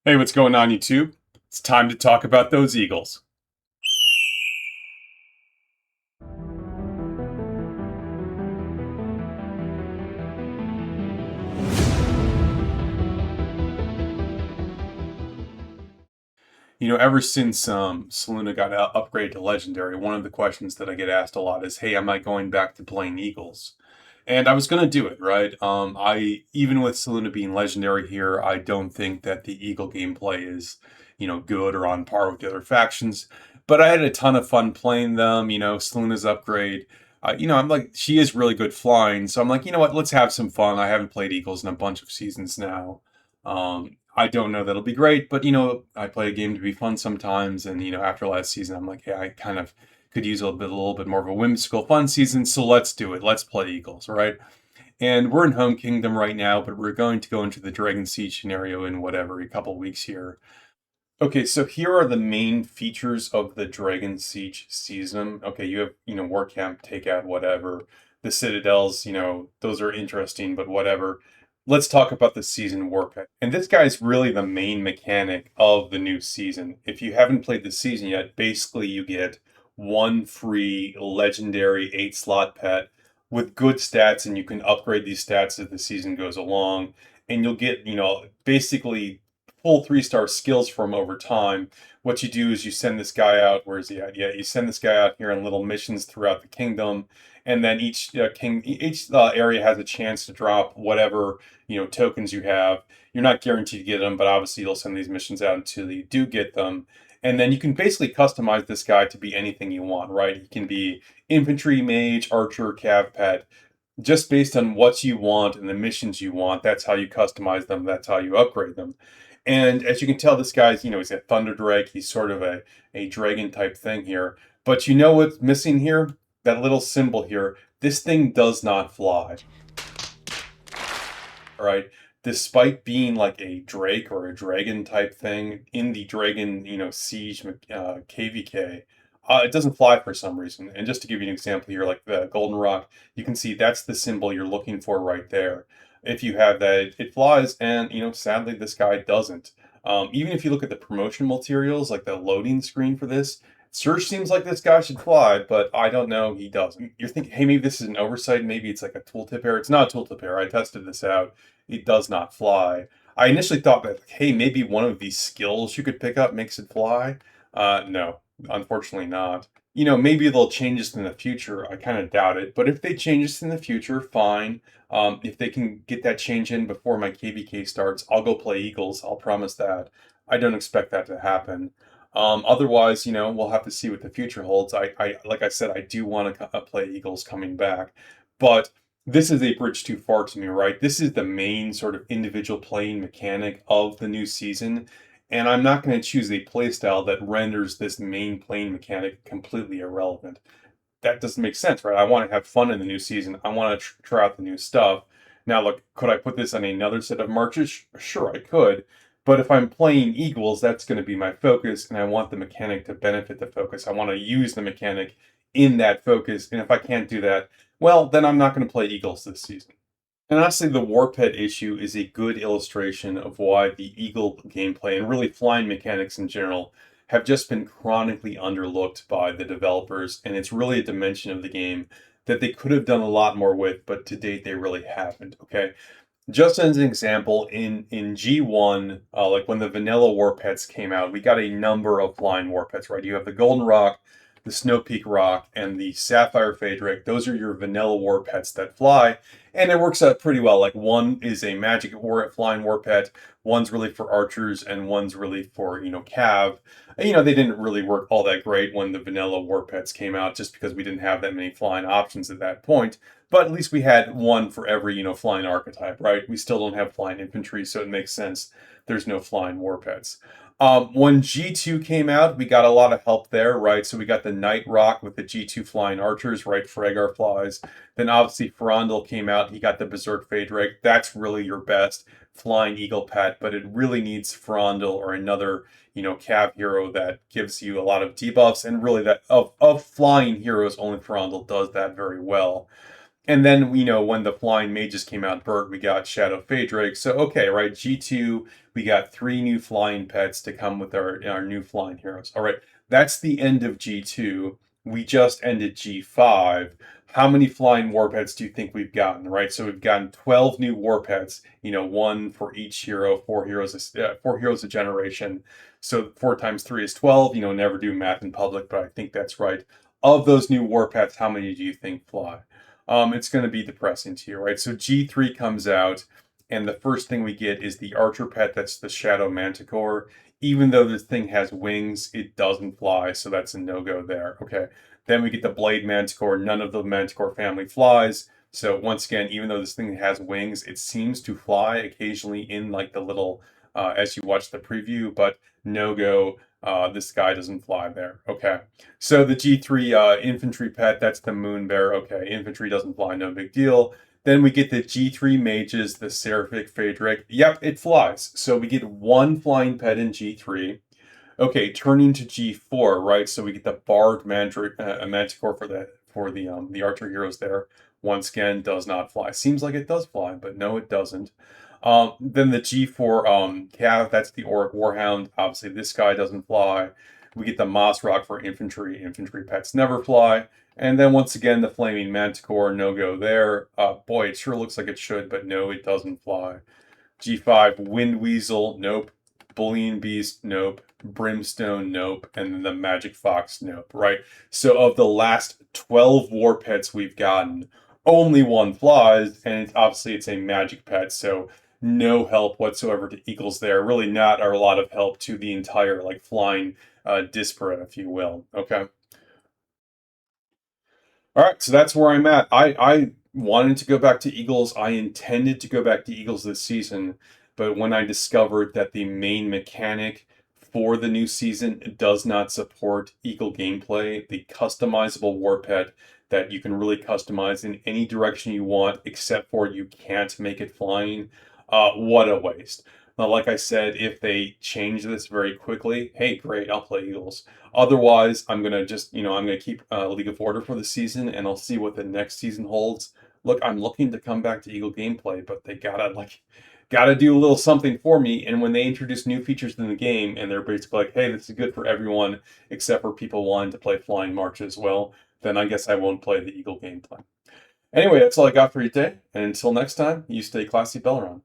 Hey, what's going on, YouTube? It's time to talk about those Eagles. Ever since Saluna got upgraded to Legendary, one of the questions that I get asked a lot is, "Hey, am I going back to playing Eagles?" And I was gonna do it, right? I even with Saluna being Legendary here, I don't think that the Eagle gameplay is, good or on par with the other factions. But I had a ton of fun playing them. Saluna's upgrade. I'm like, she is really good flying, so I'm like, you know what? Let's have some fun. I haven't played Eagles in a bunch of seasons now. I don't know that'll be great, but I play a game to be fun sometimes. And after last season, I'm like, yeah, I kind of could use a little bit more of a whimsical fun season. So let's do it. Let's play Eagles, right? And we're in Home Kingdom right now, but we're going to go into the Dragon Siege scenario in whatever a couple weeks here. Okay, so here are the main features of the Dragon Siege season. Okay, you have War Camp, Takeout, whatever. The Citadels, those are interesting, but whatever. Let's talk about the season Warpath. And this guy's really the main mechanic of the new season. If you haven't played the season yet, basically you get one free legendary 8-slot pet with good stats, and you can upgrade these stats as the season goes along. And you'll get, basically full 3-star skills from over time. What you do is you send this guy out. Where is he at? Yeah, you send this guy out here on little missions throughout the kingdom, and then each area has a chance to drop whatever tokens you have. You're not guaranteed to get them, but obviously you'll send these missions out until you do get them. And then you can basically customize this guy to be anything you want, right? He can be infantry, mage, archer, cav pet, just based on what you want and the missions you want. That's how you customize them. That's how you upgrade them. And as you can tell, this guy's, he's a Thunder Drake. He's sort of a dragon type thing here. But you know what's missing here? That little symbol here. This thing does not fly. All right. Despite being like a Drake or a dragon type thing in the Dragon, Siege KVK, it doesn't fly for some reason. And just to give you an example here, like the Golden Rock, you can see that's the symbol you're looking for right there. If you have that, it flies, and sadly, this guy doesn't. Even if you look at the promotion materials, like the loading screen for this, Surge seems like this guy should fly, but I don't know, he doesn't. You're thinking, hey, maybe this is an oversight, maybe it's like a tooltip error. It's not a tooltip error. I tested this out. It does not fly. I initially thought that, hey, maybe one of these skills you could pick up makes it fly. No, unfortunately not. Maybe they'll change this in the future. I kind of doubt it. But if they change this in the future, fine. If they can get that change in before my KVK starts, I'll go play Eagles. I'll promise that. I don't expect that to happen. Otherwise, we'll have to see what the future holds. I like I said, I do want to play Eagles coming back, but this is a bridge too far to me, right? This is the main sort of individual playing mechanic of the new season, and I'm not going to choose a playstyle that renders this main playing mechanic completely irrelevant. That doesn't make sense, right? I want to have fun in the new season. I want to try out the new stuff. Now, look, could I put this on another set of marches? Sure, I could. But if I'm playing Eagles, that's going to be my focus, and I want the mechanic to benefit the focus. I want to use the mechanic in that focus, and if I can't do that, well, then I'm not going to play Eagles this season. And honestly, the Warped issue is a good illustration of why the Eagle gameplay and really flying mechanics in general have just been chronically underlooked by the developers, and it's really a dimension of the game that they could have done a lot more with, but to date they really haven't. Okay, just as an example, in G1, like when the vanilla war pets came out, we got a number of flying war pets, right? You have the Golden Rock, the Snow Peak Rock, and the Sapphire Phaedric. Those are your vanilla war pets that fly, and it works out pretty well. Like one is a magic flying war pet, one's really for archers, and one's really for cav. And, they didn't really work all that great when the vanilla war pets came out, just because we didn't have that many flying options at that point. But at least we had one for every, flying archetype, right? We still don't have flying infantry, so it makes sense there's no flying war pets. When G2 came out, we got a lot of help there, right? So we got the Night Rock with the G2 flying archers, right? Fragar flies. Then obviously Ferondel came out. He got the Berserk Phaedric. That's really your best flying eagle pet, but it really needs Ferondel or another, cav hero that gives you a lot of debuffs. And really that of flying heroes, only Ferondel does that very well. And then, when the Flying Mages came out, Bert, we got Shadow Faydrake. So, okay, right, G2, we got 3 new flying pets to come with our new flying heroes. All right, that's the end of G2. We just ended G5. How many flying war pets do you think we've gotten, right? So we've gotten 12 new war pets, one for each hero, 4 heroes a generation. So 4 times 3 is 12. Never do math in public, but I think that's right. Of those new war pets, how many do you think fly? It's going to be depressing to you, right? So G3 comes out, and the first thing we get is the archer pet. That's the Shadow Manticore. Even though this thing has wings, it doesn't fly, so that's a no-go there. Okay. Then we get the Blade Manticore. None of the Manticore family flies. So once again, even though this thing has wings, it seems to fly occasionally in like the little as you watch the preview, but no go. This guy doesn't fly there. Okay. So the G3 infantry pet, that's the Moon Bear. Okay, infantry doesn't fly, no big deal. Then we get the G3 mages, the Seraphic Phaedric. Yep, it flies. So we get 1 flying pet in G3. Okay, turning to G4, right? So we get the Bard Manticore for the archer heroes there. Once again, does not fly. Seems like it does fly, but no, it doesn't. Then the G4 Cav, that's the Auric Warhound. Obviously, this guy doesn't fly. We get the Moss Rock for infantry. Infantry pets never fly. And then once again, the Flaming Manticore, no go there. Boy, it sure looks like it should, but no, it doesn't fly. G5, Wind Weasel, nope. Bullion Beast, nope. Brimstone, nope. And then the Magic Fox, nope, right? So of the last 12 war pets we've gotten, only 1 flies, and obviously it's a magic pet, so no help whatsoever to Eagles there. Really not a lot of help to the entire, like, flying disparate, if you will, okay? All right, so that's where I'm at. I wanted to go back to Eagles. I intended to go back to Eagles this season, but when I discovered that the main mechanic for the new season does not support Eagle gameplay, the customizable war pet that you can really customize in any direction you want, except for you can't make it flying, what a waste. Now, like I said, if they change this very quickly, hey, great, I'll play Eagles. Otherwise, I'm gonna keep League of Order for the season, and I'll see what the next season holds. Look, I'm looking to come back to Eagle gameplay, but they gotta do a little something for me. And when they introduce new features in the game, and they're basically like, "Hey, this is good for everyone except for people wanting to play Flying March as well," then I guess I won't play the Eagle gameplay. Anyway, that's all I got for you today. And until next time, you stay classy, Belleron.